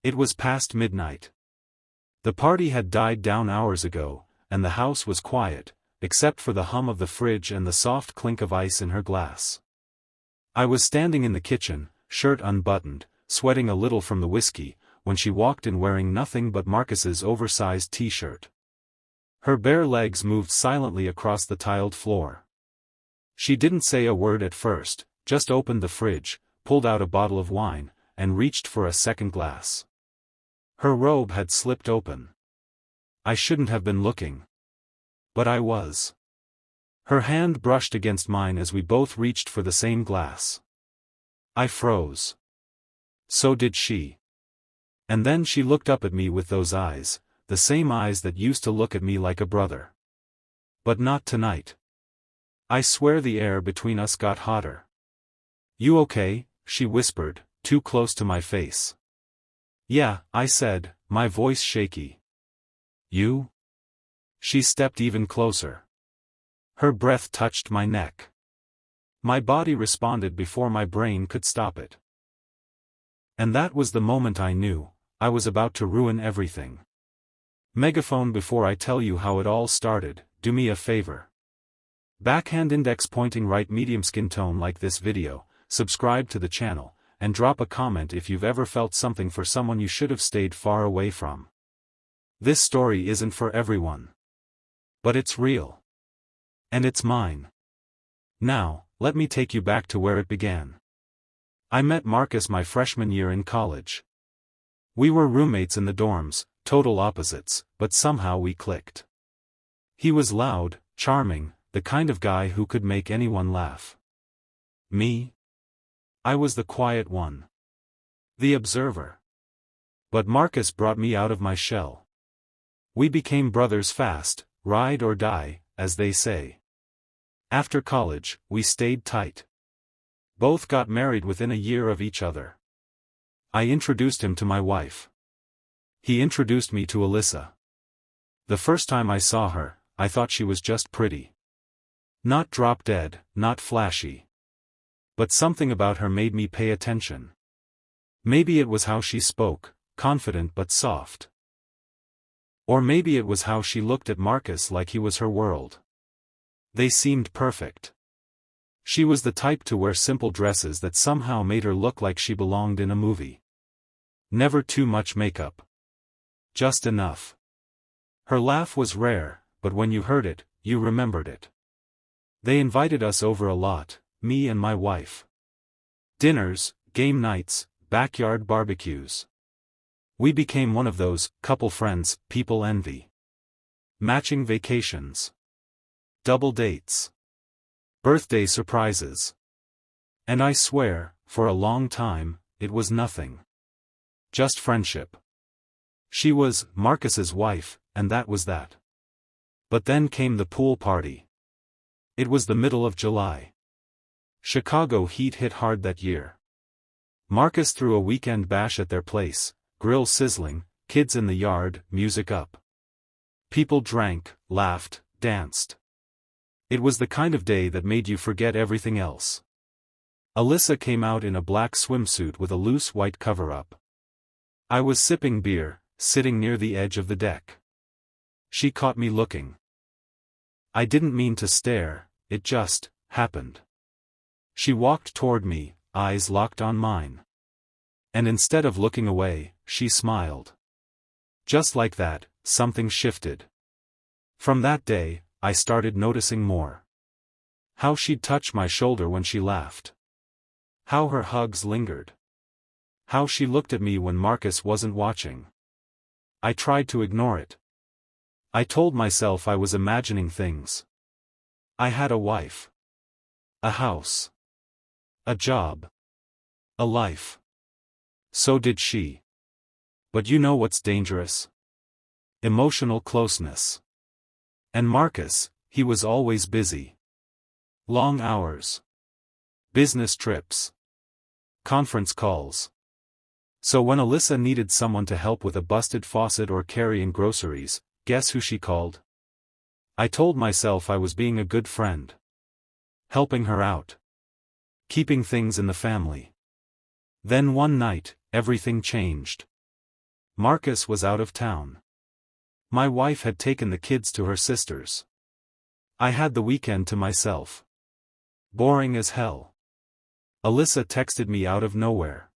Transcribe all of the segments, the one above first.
It was past midnight. The party had died down hours ago, and the house was quiet, except for the hum of the fridge and the soft clink of ice in her glass. I was standing in the kitchen, shirt unbuttoned, sweating a little from the whiskey, when she walked in wearing nothing but Marcus's oversized t-shirt. Her bare legs moved silently across the tiled floor. She didn't say a word at first, just opened the fridge, pulled out a bottle of wine, and reached for a second glass. Her robe had slipped open. I shouldn't have been looking. But I was. Her hand brushed against mine as we both reached for the same glass. I froze. So did she. And then she looked up at me with those eyes, the same eyes that used to look at me like a brother. But not tonight. I swear the air between us got hotter. "You okay?" she whispered, too close to my face. "Yeah," I said, my voice shaky. "You?" She stepped even closer. Her breath touched my neck. My body responded before my brain could stop it. And that was the moment I knew, I was about to ruin everything. Megaphone, before I tell you how it all started, do me a favor. Backhand index pointing right, medium skin tone like this video, subscribe to the channel, and drop a comment if you've ever felt something for someone you should have stayed far away from. This story isn't for everyone. But it's real. And it's mine. Now, let me take you back to where it began. I met Marcus my freshman year in college. We were roommates in the dorms, total opposites, but somehow we clicked. He was loud, charming, the kind of guy who could make anyone laugh. Me? I was the quiet one. The observer. But Marcus brought me out of my shell. We became brothers fast, ride or die, as they say. After college, we stayed tight. Both got married within a year of each other. I introduced him to my wife. He introduced me to Alyssa. The first time I saw her, I thought she was just pretty. Not drop-dead, not flashy. But something about her made me pay attention. Maybe it was how she spoke, confident but soft. Or maybe it was how she looked at Marcus like he was her world. They seemed perfect. She was the type to wear simple dresses that somehow made her look like she belonged in a movie. Never too much makeup. Just enough. Her laugh was rare, but when you heard it, you remembered it. They invited us over a lot, me and my wife. Dinners, game nights, backyard barbecues. We became one of those couple friends people envy. Matching vacations. Double dates. Birthday surprises. And I swear, for a long time, it was nothing. Just friendship. She was Marcus's wife, and that was that. But then came the pool party. It was the middle of July. Chicago heat hit hard that year. Marcus threw a weekend bash at their place, grill sizzling, kids in the yard, music up. People drank, laughed, danced. It was the kind of day that made you forget everything else. Alyssa came out in a black swimsuit with a loose white cover-up. I was sipping beer, sitting near the edge of the deck. She caught me looking. I didn't mean to stare, it just happened. She walked toward me, eyes locked on mine. And instead of looking away, she smiled. Just like that, something shifted. From that day, I started noticing more. How she'd touch my shoulder when she laughed. How her hugs lingered. How she looked at me when Marcus wasn't watching. I tried to ignore it. I told myself I was imagining things. I had a wife. A house. A job. A life. So did she. But you know what's dangerous? Emotional closeness. And Marcus, he was always busy. Long hours. Business trips. Conference calls. So when Alyssa needed someone to help with a busted faucet or carrying groceries, guess who she called? I told myself I was being a good friend. Helping her out. Keeping things in the family. Then one night, everything changed. Marcus was out of town. My wife had taken the kids to her sister's. I had the weekend to myself. Boring as hell. Alyssa texted me out of nowhere.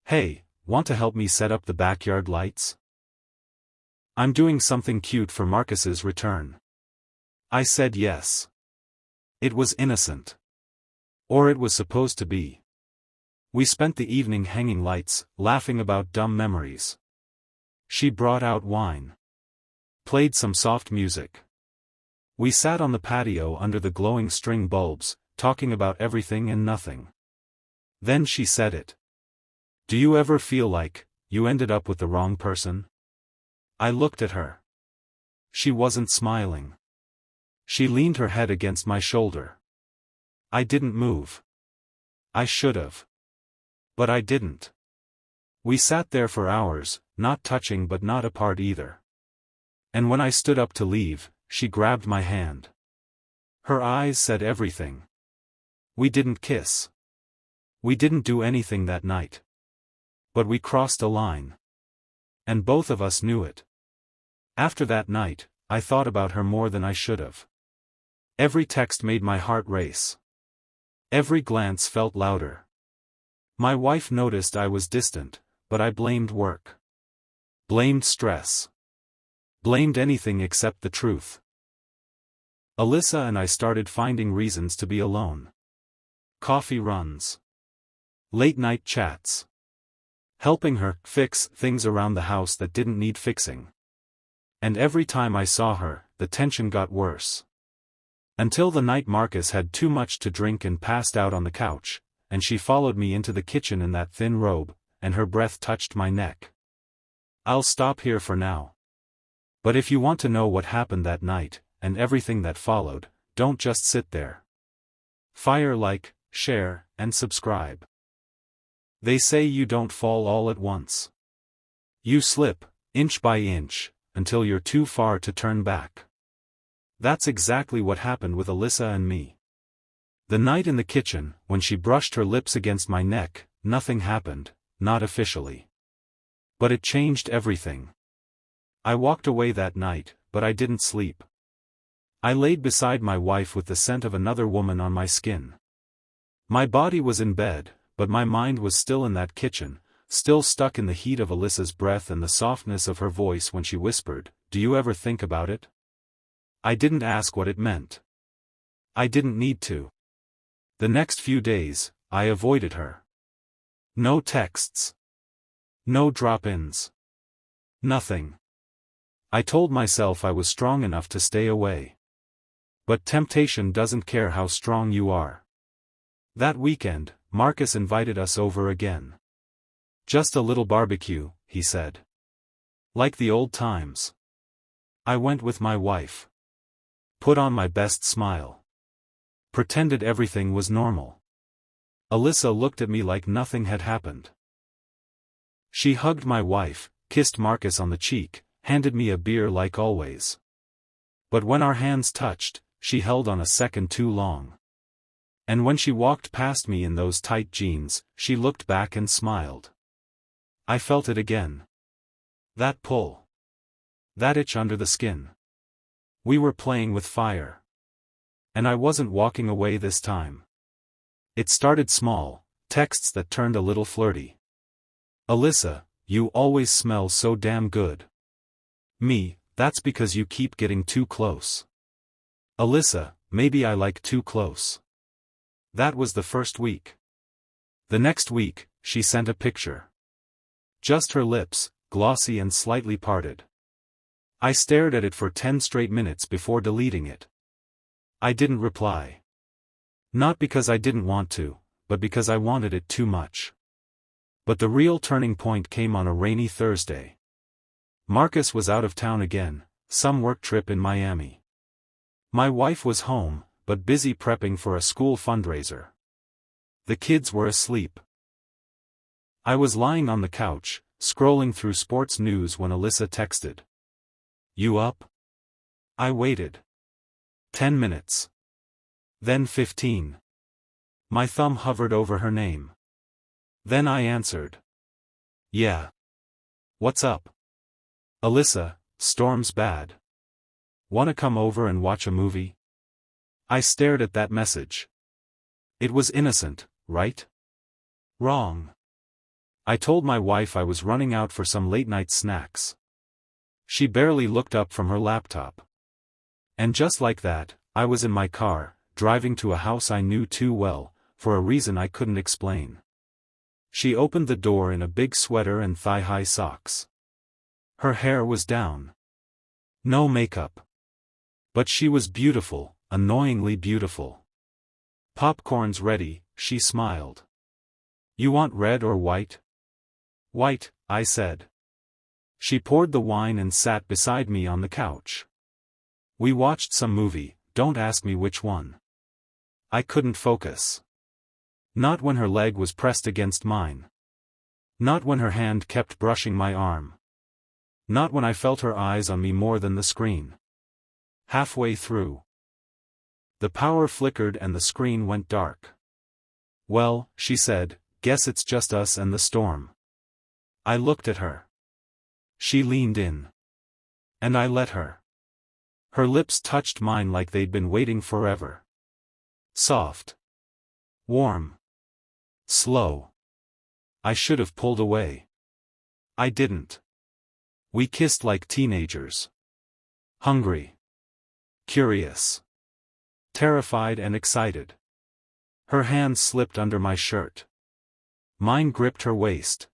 "Hey, want to help me set up the backyard lights? I'm doing something cute for Marcus's return." I said yes. It was innocent. Or it was supposed to be. We spent the evening hanging lights, laughing about dumb memories. She brought out wine. Played some soft music. We sat on the patio under the glowing string bulbs, talking about everything and nothing. Then she said it. "Do you ever feel like you ended up with the wrong person?" I looked at her. She wasn't smiling. She leaned her head against my shoulder. I didn't move. I should've. But I didn't. We sat there for hours, not touching but not apart either. And when I stood up to leave, she grabbed my hand. Her eyes said everything. We didn't kiss. We didn't do anything that night. But we crossed a line. And both of us knew it. After that night, I thought about her more than I should've. Every text made my heart race. Every glance felt louder. My wife noticed I was distant, but I blamed work. Blamed stress. Blamed anything except the truth. Alyssa and I started finding reasons to be alone. Coffee runs. Late-night chats. Helping her fix things around the house that didn't need fixing. And every time I saw her, the tension got worse. Until the night Marcus had too much to drink and passed out on the couch, and she followed me into the kitchen in that thin robe, and her breath touched my neck. I'll stop here for now. But if you want to know what happened that night, and everything that followed, don't just sit there. Fire like, share, and subscribe. They say you don't fall all at once. You slip, inch by inch, until you're too far to turn back. That's exactly what happened with Alyssa and me. The night in the kitchen, when she brushed her lips against my neck, nothing happened, not officially. But it changed everything. I walked away that night, but I didn't sleep. I laid beside my wife with the scent of another woman on my skin. My body was in bed, but my mind was still in that kitchen, still stuck in the heat of Alyssa's breath and the softness of her voice when she whispered, "Do you ever think about it?" I didn't ask what it meant. I didn't need to. The next few days, I avoided her. No texts. No drop-ins. Nothing. I told myself I was strong enough to stay away. But temptation doesn't care how strong you are. That weekend, Marcus invited us over again. "Just a little barbecue," he said. "Like the old times." I went with my wife. Put on my best smile. Pretended everything was normal. Alyssa looked at me like nothing had happened. She hugged my wife, kissed Marcus on the cheek, handed me a beer like always. But when our hands touched, she held on a second too long. And when she walked past me in those tight jeans, she looked back and smiled. I felt it again. That pull. That itch under the skin. We were playing with fire. And I wasn't walking away this time. It started small, texts that turned a little flirty. "Alyssa, you always smell so damn good." Me, "That's because you keep getting too close." Alyssa, "Maybe I like too close." That was the first week. The next week, she sent a picture. Just her lips, glossy and slightly parted. I stared at it for 10 straight minutes before deleting it. I didn't reply. Not because I didn't want to, but because I wanted it too much. But the real turning point came on a rainy Thursday. Marcus was out of town again, some work trip in Miami. My wife was home, but busy prepping for a school fundraiser. The kids were asleep. I was lying on the couch, scrolling through sports news when Alyssa texted. "You up?" I waited. 10 minutes. Then 15. My thumb hovered over her name. Then I answered. "Yeah." What's up? Alyssa, storm's bad. Wanna come over and watch a movie? I stared at that message. It was innocent, right? Wrong. I told my wife I was running out for some late-night snacks. She barely looked up from her laptop. And just like that, I was in my car, driving to a house I knew too well, for a reason I couldn't explain. She opened the door in a big sweater and thigh-high socks. Her hair was down. No makeup. But she was beautiful, annoyingly beautiful. Popcorn's ready, she smiled. You want red or white? White, I said. She poured the wine and sat beside me on the couch. We watched some movie, don't ask me which one. I couldn't focus. Not when her leg was pressed against mine. Not when her hand kept brushing my arm. Not when I felt her eyes on me more than the screen. Halfway through, the power flickered and the screen went dark. Well, she said, guess it's just us and the storm. I looked at her. She leaned in. And I let her. Her lips touched mine like they'd been waiting forever. Soft. Warm. Slow. I should have pulled away. I didn't. We kissed like teenagers. Hungry. Curious. Terrified and excited. Her hands slipped under my shirt. Mine gripped her waist.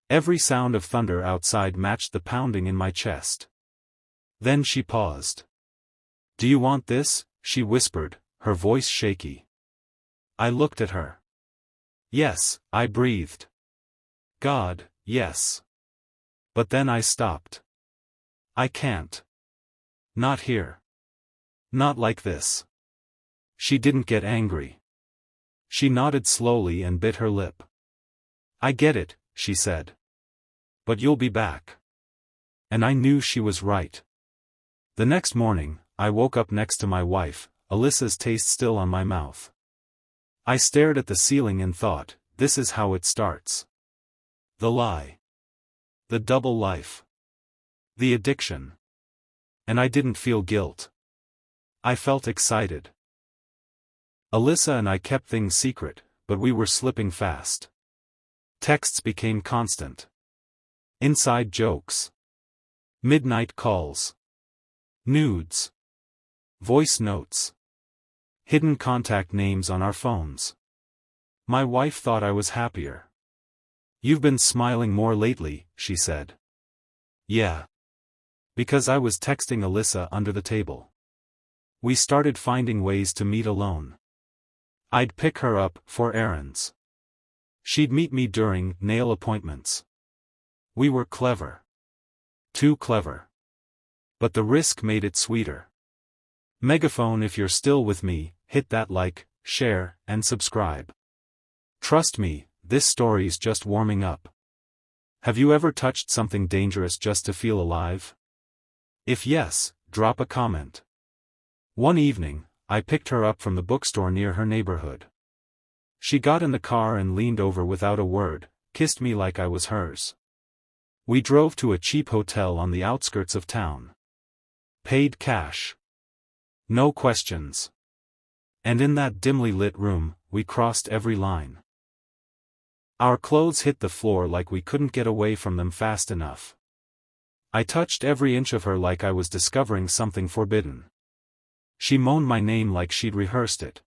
Every sound of thunder outside matched the pounding in my chest. Then she paused. Do you want this? She whispered, her voice shaky. I looked at her. Yes, I breathed. God, yes. But then I stopped. I can't. Not here. Not like this. She didn't get angry. She nodded slowly and bit her lip. I get it, she said. But you'll be back. And I knew she was right. The next morning, I woke up next to my wife, Alyssa's taste still on my mouth. I stared at the ceiling and thought, this is how it starts. The lie. The double life. The addiction. And I didn't feel guilt. I felt excited. Alyssa and I kept things secret, but we were slipping fast. Texts became constant. Inside jokes. Midnight calls. Nudes. Voice notes. Hidden contact names on our phones. My wife thought I was happier. You've been smiling more lately, she said. Yeah. Because I was texting Alyssa under the table. We started finding ways to meet alone. I'd pick her up for errands. She'd meet me during nail appointments. We were clever. Too clever. But the risk made it sweeter. Megaphone, if you're still with me, hit that like, share, and subscribe. Trust me, this story's just warming up. Have you ever touched something dangerous just to feel alive? If yes, drop a comment. One evening, I picked her up from the bookstore near her neighborhood. She got in the car and leaned over without a word, kissed me like I was hers. We drove to a cheap hotel on the outskirts of town. Paid cash. No questions. And in that dimly lit room, we crossed every line. Our clothes hit the floor like we couldn't get away from them fast enough. I touched every inch of her like I was discovering something forbidden. She moaned my name like she'd rehearsed it.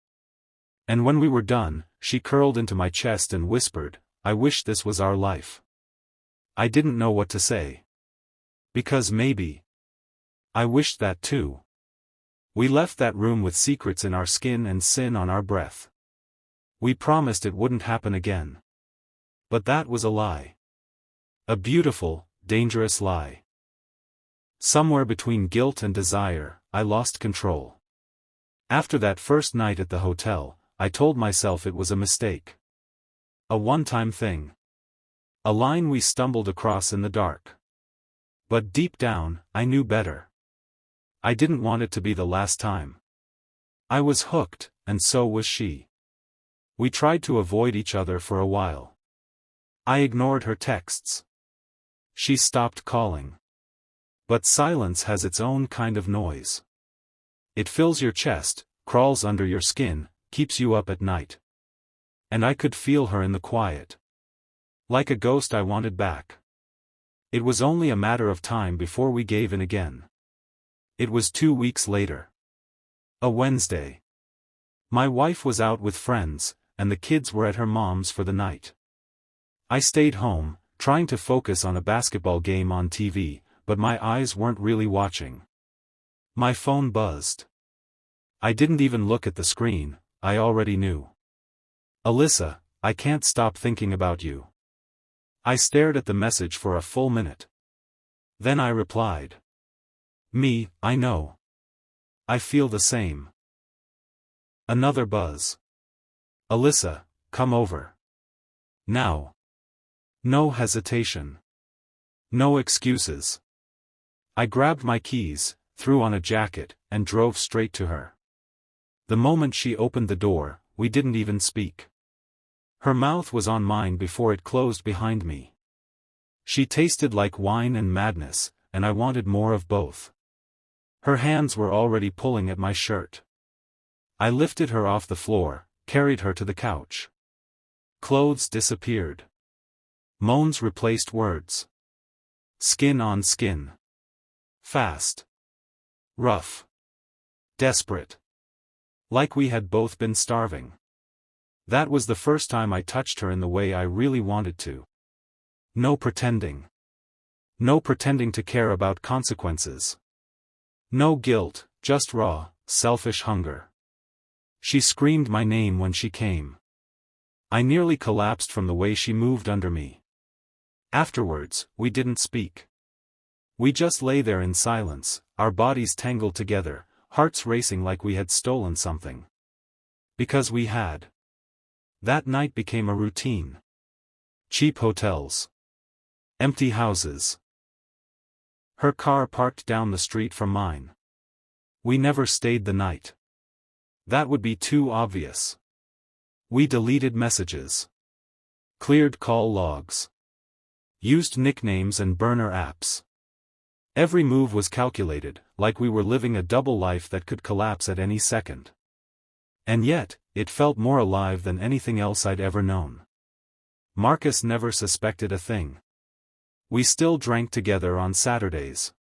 And when we were done, she curled into my chest and whispered, I wish this was our life. I didn't know what to say. Because maybe I wished that too. We left that room with secrets in our skin and sin on our breath. We promised it wouldn't happen again. But that was a lie. A beautiful, dangerous lie. Somewhere between guilt and desire, I lost control. After that first night at the hotel, I told myself it was a mistake. A one-time thing. A line we stumbled across in the dark. But deep down, I knew better. I didn't want it to be the last time. I was hooked, and so was she. We tried to avoid each other for a while. I ignored her texts. She stopped calling. But silence has its own kind of noise. It fills your chest, crawls under your skin, keeps you up at night. And I could feel her in the quiet. Like a ghost I wanted back. It was only a matter of time before we gave in again. It was 2 weeks later. A Wednesday. My wife was out with friends, and the kids were at her mom's for the night. I stayed home, trying to focus on a basketball game on TV, but my eyes weren't really watching. My phone buzzed. I didn't even look at the screen, I already knew. Alyssa, I can't stop thinking about you. I stared at the message for a full minute. Then I replied. Me, I know. I feel the same. Another buzz. Alyssa, come over. Now. No hesitation. No excuses. I grabbed my keys, threw on a jacket, and drove straight to her. The moment she opened the door, we didn't even speak. Her mouth was on mine before it closed behind me. She tasted like wine and madness, and I wanted more of both. Her hands were already pulling at my shirt. I lifted her off the floor, carried her to the couch. Clothes disappeared. Moans replaced words. Skin on skin. Fast. Rough. Desperate. Like we had both been starving. That was the first time I touched her in the way I really wanted to. No pretending. No pretending to care about consequences. No guilt, just raw, selfish hunger. She screamed my name when she came. I nearly collapsed from the way she moved under me. Afterwards, we didn't speak. We just lay there in silence, our bodies tangled together, hearts racing like we had stolen something. Because we had. That night became a routine. Cheap hotels. Empty houses. Her car parked down the street from mine. We never stayed the night. That would be too obvious. We deleted messages. Cleared call logs. Used nicknames and burner apps. Every move was calculated, like we were living a double life that could collapse at any second. And yet, it felt more alive than anything else I'd ever known. Marcus never suspected a thing. We still drank together on Saturdays.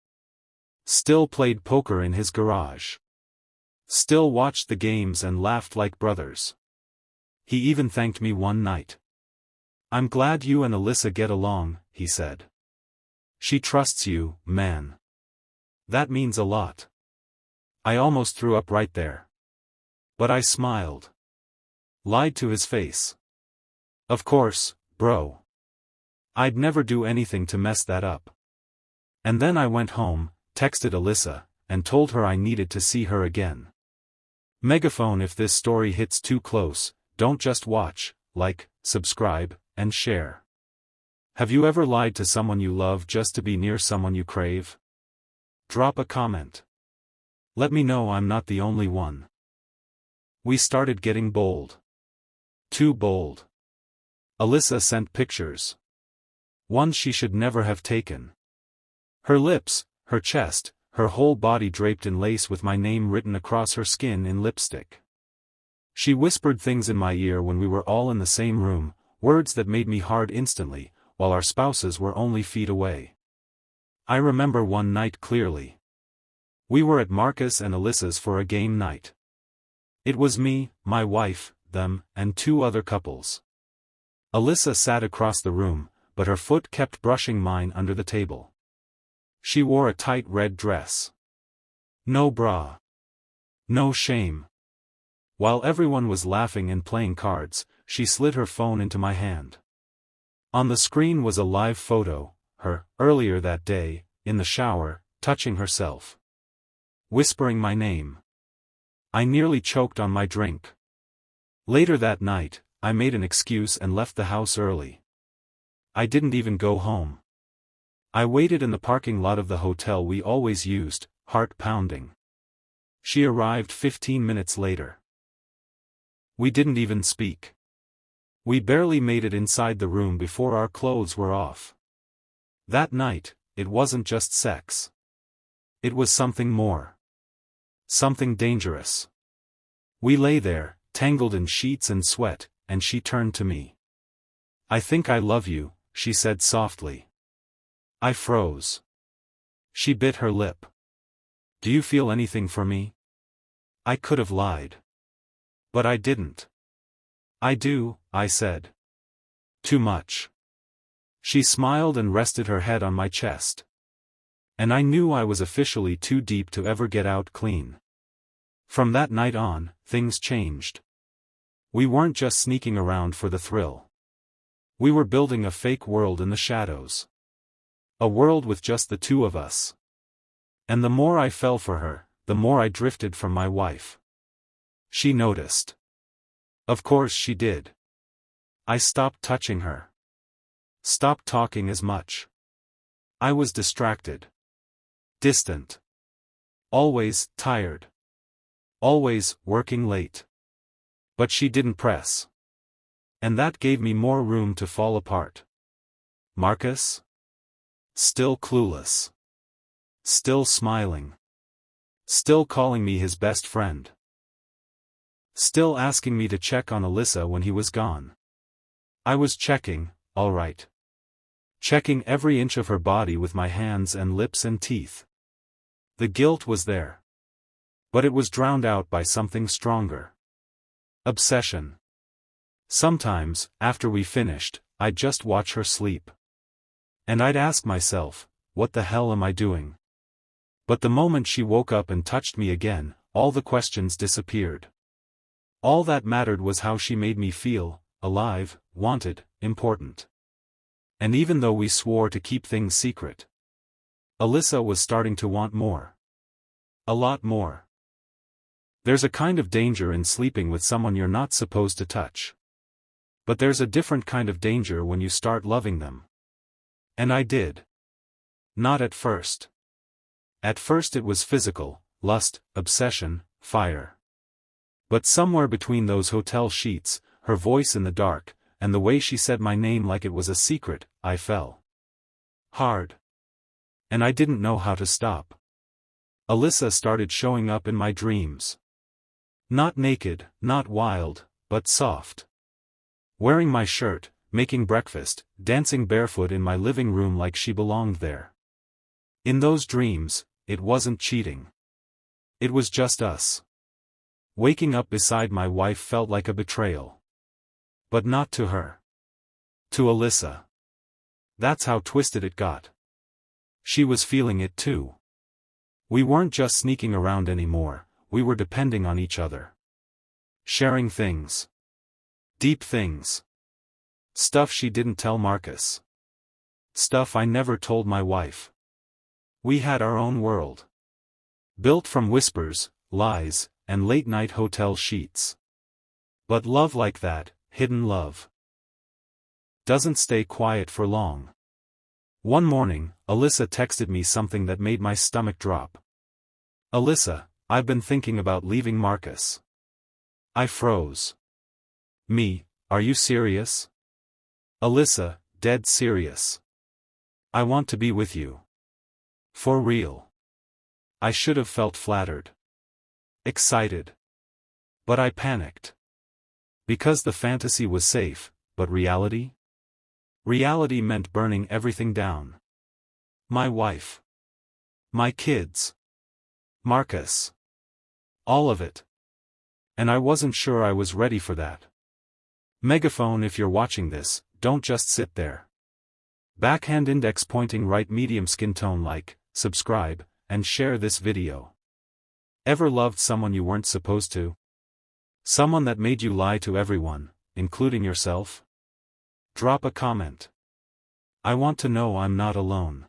Still played poker in his garage. Still watched the games and laughed like brothers. He even thanked me one night. I'm glad you and Alyssa get along, he said. She trusts you, man. That means a lot. I almost threw up right there. But I smiled. Lied to his face. Of course, bro. I'd never do anything to mess that up. And then I went home, texted Alyssa, and told her I needed to see her again. Megaphone, if this story hits too close, don't just watch, like, subscribe, and share. Have you ever lied to someone you love just to be near someone you crave? Drop a comment. Let me know I'm not the only one. We started getting bold. Too bold. Alyssa sent pictures. Ones she should never have taken. Her lips, her chest, her whole body draped in lace with my name written across her skin in lipstick. She whispered things in my ear when we were all in the same room, words that made me hard instantly, while our spouses were only feet away. I remember one night clearly. We were at Marcus and Alyssa's for a game night. It was me, my wife, them, and 2 other couples. Alyssa sat across the room, but her foot kept brushing mine under the table. She wore a tight red dress. No bra. No shame. While everyone was laughing and playing cards, she slid her phone into my hand. On the screen was a live photo, her, earlier that day, in the shower, touching herself. Whispering my name. I nearly choked on my drink. Later that night, I made an excuse and left the house early. I didn't even go home. I waited in the parking lot of the hotel we always used, heart pounding. She arrived 15 minutes later. We didn't even speak. We barely made it inside the room before our clothes were off. That night, it wasn't just sex. It was something more. Something dangerous. We lay there, tangled in sheets and sweat, and she turned to me. "I think I love you," she said softly. I froze. She bit her lip. "Do you feel anything for me?" I could have lied. But I didn't. "I do," I said. "Too much." She smiled and rested her head on my chest. And I knew I was officially too deep to ever get out clean. From that night on, things changed. We weren't just sneaking around for the thrill. We were building a fake world in the shadows. A world with just the two of us. And the more I fell for her, the more I drifted from my wife. She noticed. Of course she did. I stopped touching her. Stopped talking as much. I was distracted. Distant. Always tired. Always working late. But she didn't press. And that gave me more room to fall apart. Marcus? Still clueless. Still smiling. Still calling me his best friend. Still asking me to check on Alyssa when he was gone. I was checking, all right. Checking every inch of her body with my hands and lips and teeth. The guilt was there. But it was drowned out by something stronger. Obsession. Sometimes, after we finished, I'd just watch her sleep. And I'd ask myself, what the hell am I doing? But the moment she woke up and touched me again, all the questions disappeared. All that mattered was how she made me feel, alive, wanted, important. And even though we swore to keep things secret, Alyssa was starting to want more. A lot more. There's a kind of danger in sleeping with someone you're not supposed to touch. But there's a different kind of danger when you start loving them. And I did. Not at first. At first it was physical, lust, obsession, fire. But somewhere between those hotel sheets, her voice in the dark, and the way she said my name like it was a secret, I fell. Hard. And I didn't know how to stop. Alyssa started showing up in my dreams. Not naked, not wild, but soft. Wearing my shirt, making breakfast, dancing barefoot in my living room like she belonged there. In those dreams, it wasn't cheating. It was just us. Waking up beside my wife felt like a betrayal. But not to her. To Alyssa. That's how twisted it got. She was feeling it too. We weren't just sneaking around anymore, we were depending on each other. Sharing things. Deep things. Stuff she didn't tell Marcus. Stuff I never told my wife. We had our own world. Built from whispers, lies, and late-night hotel sheets. But love like that, hidden love, doesn't stay quiet for long. One morning, Alyssa texted me something that made my stomach drop. "Alyssa, I've been thinking about leaving Marcus." I froze. "Me, are you serious?" "Alyssa, dead serious. I want to be with you. For real." I should have felt flattered. Excited. But I panicked. Because the fantasy was safe, but reality? Reality meant burning everything down. My wife. My kids. Marcus. All of it. And I wasn't sure I was ready for that. Megaphone, if you're watching this, don't just sit there. Backhand index pointing right, medium skin tone, like, subscribe, and share this video. Ever loved someone you weren't supposed to? Someone that made you lie to everyone, including yourself? Drop a comment. I want to know I'm not alone.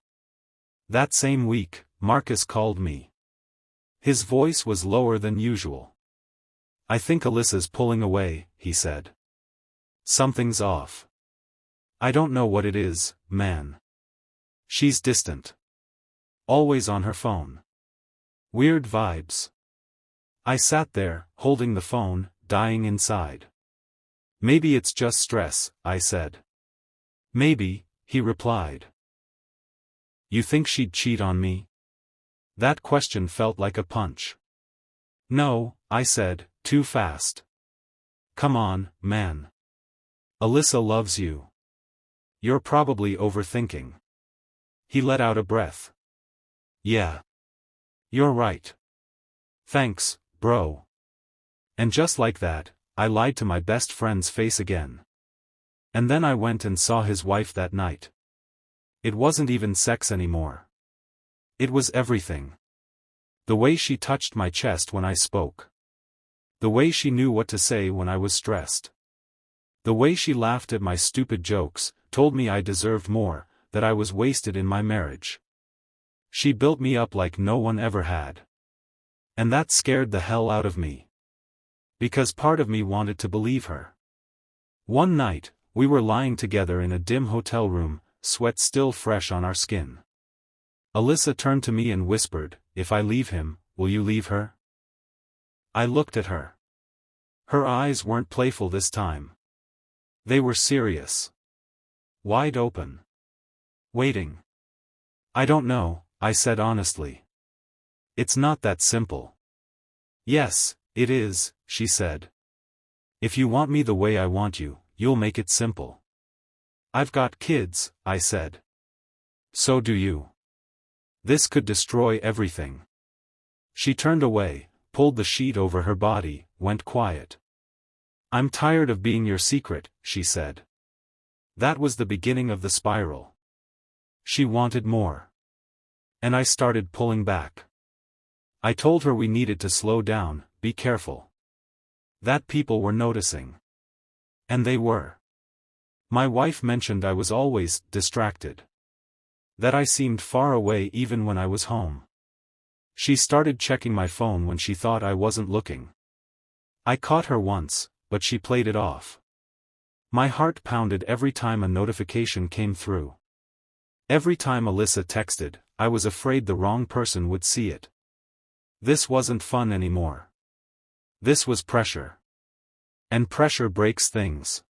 That same week, Marcus called me. His voice was lower than usual. "I think Alyssa's pulling away," he said. "Something's off. I don't know what it is, man. She's distant. Always on her phone. Weird vibes." I sat there, holding the phone, dying inside. "Maybe it's just stress," I said. "Maybe," he replied. You think she'd cheat on me? That question felt like a punch. No, I said, too fast. Come on, man. Alyssa loves you. You're probably overthinking. He let out a breath. Yeah. You're right. Thanks, bro. And just like that, I lied to my best friend's face again. And then I went and saw his wife that night. It wasn't even sex anymore. It was everything. The way she touched my chest when I spoke. The way she knew what to say when I was stressed. The way she laughed at my stupid jokes, told me I deserved more, that I was wasted in my marriage. She built me up like no one ever had. And that scared the hell out of me. Because part of me wanted to believe her. One night, we were lying together in a dim hotel room, sweat still fresh on our skin. Alyssa turned to me and whispered, "If I leave him, will you leave her?" I looked at her. Her eyes weren't playful this time. They were serious. Wide open. Waiting. I don't know, I said honestly. It's not that simple. Yes, it is, she said. If you want me the way I want you, you'll make it simple. I've got kids, I said. So do you. This could destroy everything. She turned away, pulled the sheet over her body, went quiet. I'm tired of being your secret, she said. That was the beginning of the spiral. She wanted more. And I started pulling back. I told her we needed to slow down, be careful. That people were noticing. And they were. My wife mentioned I was always distracted. That I seemed far away even when I was home. She started checking my phone when she thought I wasn't looking. I caught her once, but she played it off. My heart pounded every time a notification came through. Every time Alyssa texted, I was afraid the wrong person would see it. This wasn't fun anymore. This was pressure. And pressure breaks things.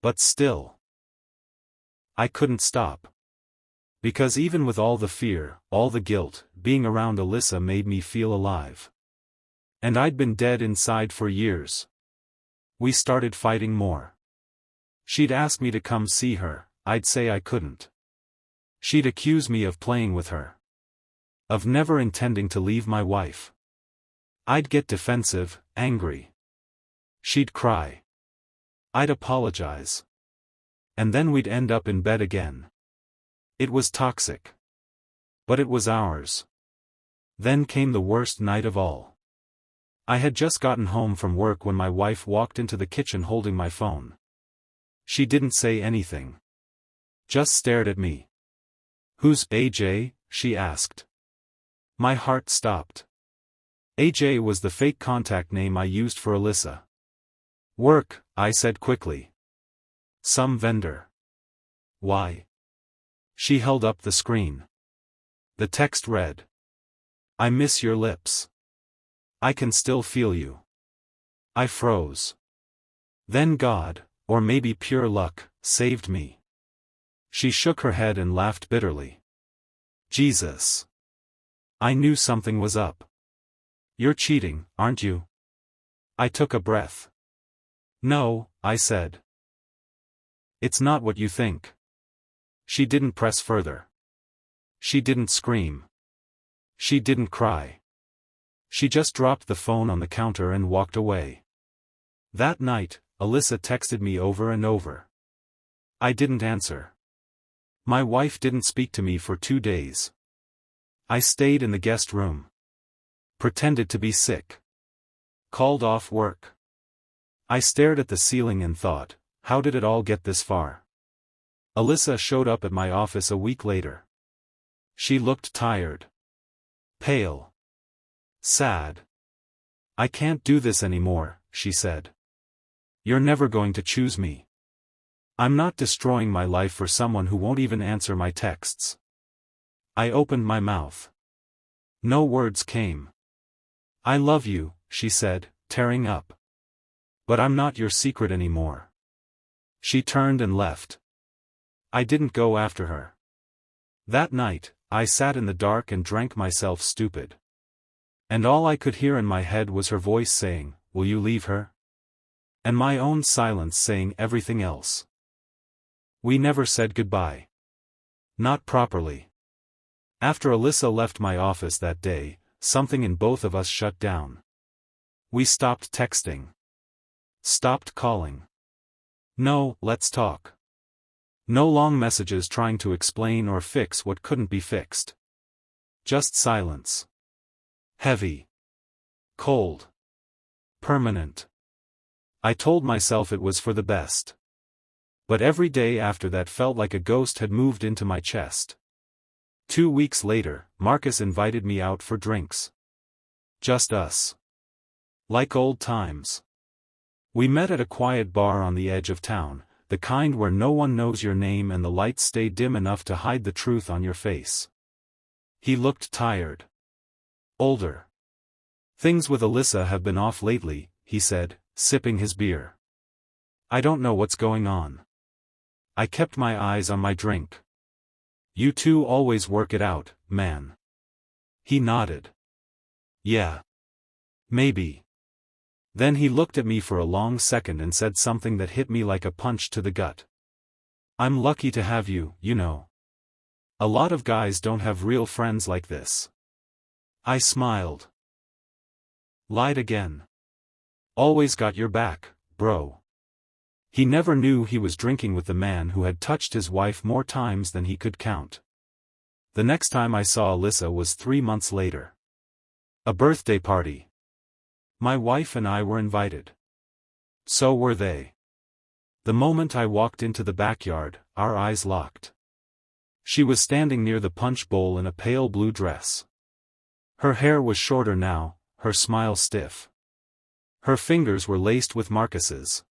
But still. I couldn't stop. Because even with all the fear, all the guilt, being around Alyssa made me feel alive. And I'd been dead inside for years. We started fighting more. She'd ask me to come see her, I'd say I couldn't. She'd accuse me of playing with her. Of never intending to leave my wife. I'd get defensive, angry. She'd cry. I'd apologize. And then we'd end up in bed again. It was toxic. But it was ours. Then came the worst night of all. I had just gotten home from work when my wife walked into the kitchen holding my phone. She didn't say anything. Just stared at me. "Who's AJ?" she asked. My heart stopped. AJ was the fake contact name I used for Alyssa. "Work," I said quickly. "Some vendor." "Why?" She held up the screen. The text read. "I miss your lips. I can still feel you." I froze. Then God, or maybe pure luck, saved me. She shook her head and laughed bitterly. Jesus. I knew something was up. "You're cheating, aren't you?" I took a breath. "No," I said. "It's not what you think." She didn't press further. She didn't scream. She didn't cry. She just dropped the phone on the counter and walked away. That night, Alyssa texted me over and over. I didn't answer. My wife didn't speak to me for 2 days. I stayed in the guest room. Pretended to be sick. Called off work. I stared at the ceiling and thought, how did it all get this far? Alyssa showed up at my office a week later. She looked tired. Pale. Sad. "I can't do this anymore," she said. "You're never going to choose me. I'm not destroying my life for someone who won't even answer my texts." I opened my mouth. No words came. "I love you," she said, tearing up. "But I'm not your secret anymore." She turned and left. I didn't go after her. That night, I sat in the dark and drank myself stupid. And all I could hear in my head was her voice saying, "Will you leave her?" And my own silence saying everything else. We never said goodbye. Not properly. After Alyssa left my office that day, something in both of us shut down. We stopped texting. Stopped calling. No, let's talk. No long messages trying to explain or fix what couldn't be fixed. Just silence. Heavy. Cold. Permanent. I told myself it was for the best. But every day after that felt like a ghost had moved into my chest. 2 weeks later, Marcus invited me out for drinks. Just us. Like old times. We met at a quiet bar on the edge of town, the kind where no one knows your name and the lights stay dim enough to hide the truth on your face. He looked tired. Older. Things with Alyssa have been off lately, he said, sipping his beer. I don't know what's going on. I kept my eyes on my drink. You two always work it out, man. He nodded. Yeah. Maybe. Then he looked at me for a long second and said something that hit me like a punch to the gut. I'm lucky to have you, you know. A lot of guys don't have real friends like this. I smiled. Lied again. Always got your back, bro. He never knew he was drinking with the man who had touched his wife more times than he could count. The next time I saw Alyssa was 3 months later. A birthday party. My wife and I were invited. So were they. The moment I walked into the backyard, our eyes locked. She was standing near the punch bowl in a pale blue dress. Her hair was shorter now, her smile stiff. Her fingers were laced with Marcus's.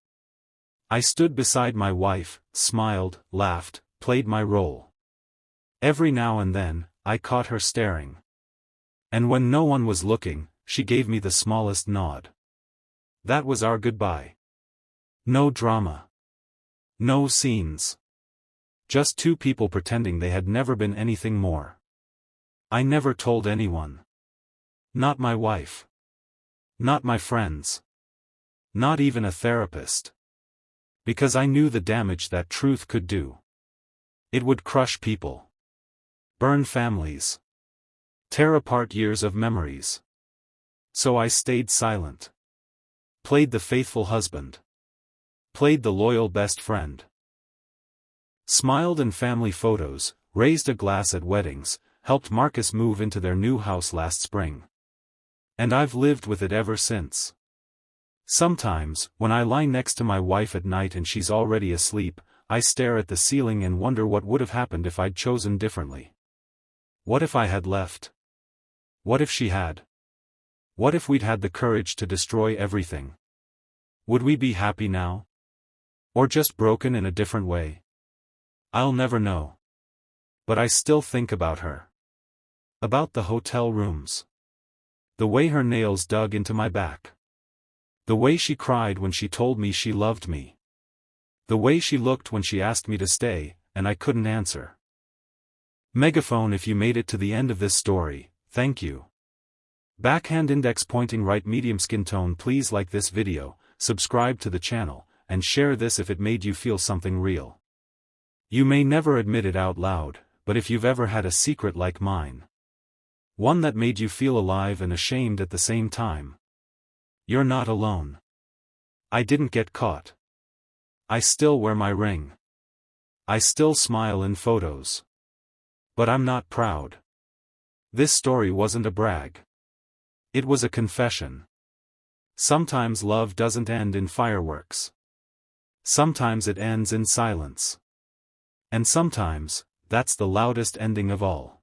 I stood beside my wife, smiled, laughed, played my role. Every now and then, I caught her staring. And when no one was looking, she gave me the smallest nod. That was our goodbye. No drama. No scenes. Just two people pretending they had never been anything more. I never told anyone. Not my wife. Not my friends. Not even a therapist. Because I knew the damage that truth could do. It would crush people. Burn families. Tear apart years of memories. So I stayed silent. Played the faithful husband. Played the loyal best friend. Smiled in family photos, raised a glass at weddings, helped Marcus move into their new house last spring. And I've lived with it ever since. Sometimes, when I lie next to my wife at night and she's already asleep, I stare at the ceiling and wonder what would have happened if I'd chosen differently. What if I had left? What if she had? What if we'd had the courage to destroy everything? Would we be happy now? Or just broken in a different way? I'll never know. But I still think about her. About the hotel rooms. The way her nails dug into my back. The way she cried when she told me she loved me. The way she looked when she asked me to stay, and I couldn't answer. Megaphone, if you made it to the end of this story, thank you. Backhand index pointing right medium skin tone. Please like this video, subscribe to the channel, and share this if it made you feel something real. You may never admit it out loud, but if you've ever had a secret like mine, one that made you feel alive and ashamed at the same time, you're not alone. I didn't get caught. I still wear my ring. I still smile in photos. But I'm not proud. This story wasn't a brag. It was a confession. Sometimes love doesn't end in fireworks. Sometimes it ends in silence. And sometimes, that's the loudest ending of all.